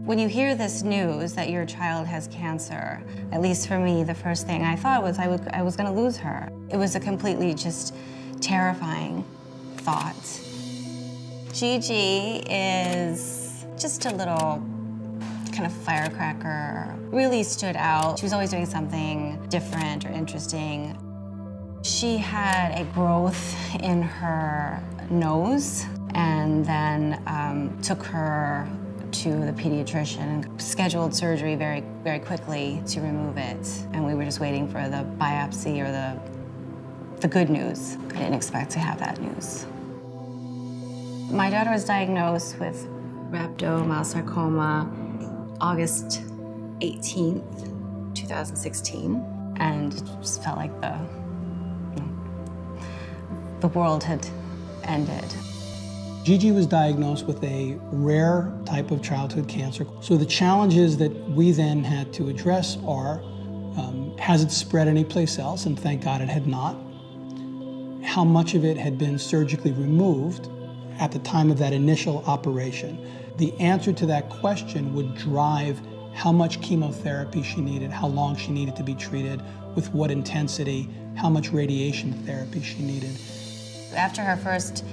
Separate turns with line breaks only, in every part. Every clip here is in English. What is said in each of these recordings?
When you hear this news that your child has cancer, at least for me, the first thing I thought was I was gonna lose her. It was a completely just terrifying thought. Gigi is just a little kind of firecracker, really stood out. She was always doing something different or interesting. She had a growth in her nose and then took her to the pediatrician, scheduled surgery very, very quickly to remove it. And we were just waiting for the biopsy or the good news. I didn't expect to have that news. My daughter was diagnosed with rhabdomyosarcoma August 18th, 2016. And it just felt like the world had ended.
Gigi was diagnosed with a rare type of childhood cancer. So the challenges that we then had to address are, has it spread anyplace else? And thank God it had not. How much of it had been surgically removed at the time of that initial operation? The answer to that question would drive how much chemotherapy she needed, how long she needed to be treated, with what intensity, how much radiation therapy she needed.
After her first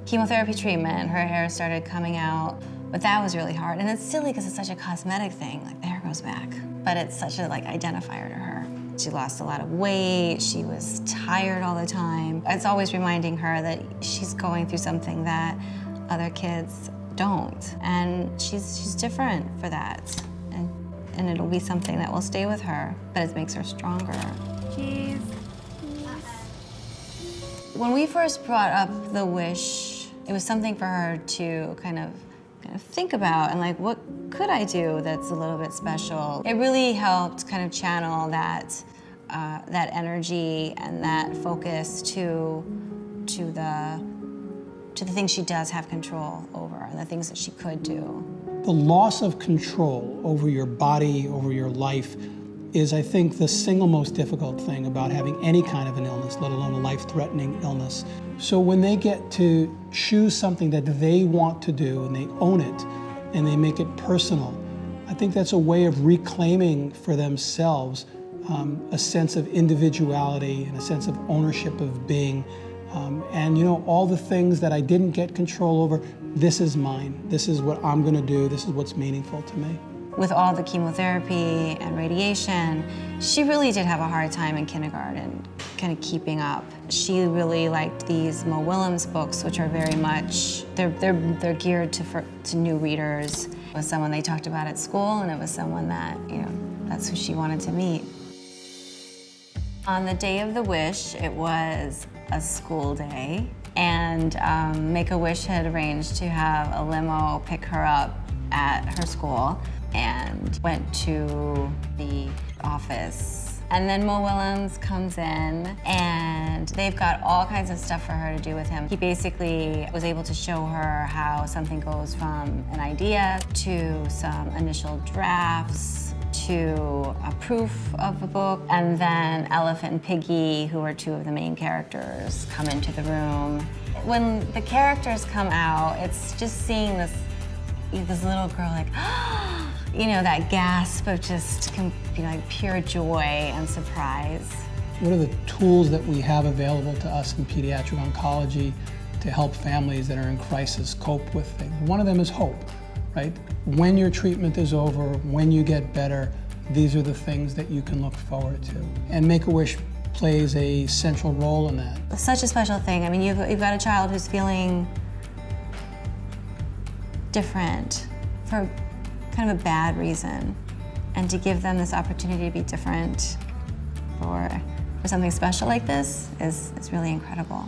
chemotherapy treatment, her hair started coming out, but that was really hard. And it's silly because it's such a cosmetic thing, like the hair grows back. But it's such a identifier to her. She lost a lot of weight, she was tired all the time. It's always reminding her that she's going through something that other kids don't. And she's different for that. And it'll be something that will stay with her, but it makes her stronger.
Cheese.
When we first brought up the wish, it was something for her to kind of think about and what could I do that's a little bit special? It really helped kind of channel that energy and that focus to the things she does have control over and the things that she could do.
The loss of control over your body, over your life, is, I think, the single most difficult thing about having any kind of an illness, let alone a life-threatening illness. So when they get to choose something that they want to do and they own it and they make it personal, I think that's a way of reclaiming for themselves a sense of individuality and a sense of ownership of being. And all the things that I didn't get control over, this is mine. This is what I'm gonna do. This is what's meaningful to me.
With all the chemotherapy and radiation, she really did have a hard time in kindergarten, kind of keeping up. She really liked these Mo Willems books, which are very much, they're geared to new readers. It was someone they talked about at school, and it was someone that, that's who she wanted to meet. On the day of the wish, it was a school day, and Make-A-Wish had arranged to have a limo pick her up at her school, and went to the office. And then Mo Willems comes in, and they've got all kinds of stuff for her to do with him. He basically was able to show her how something goes from an idea to some initial drafts to a proof of a book. And then Elephant and Piggy, who are two of the main characters, come into the room. When the characters come out, it's just seeing this little girl that gasp of just pure joy and surprise.
What are the tools that we have available to us in pediatric oncology to help families that are in crisis cope with things? One of them is hope, right? When your treatment is over, when you get better, these are the things that you can look forward to. And Make-A-Wish plays a central role in that.
It's such a special thing. I mean, you've got a child who's feeling different for kind of a bad reason, and to give them this opportunity to be different for something special like this is really incredible.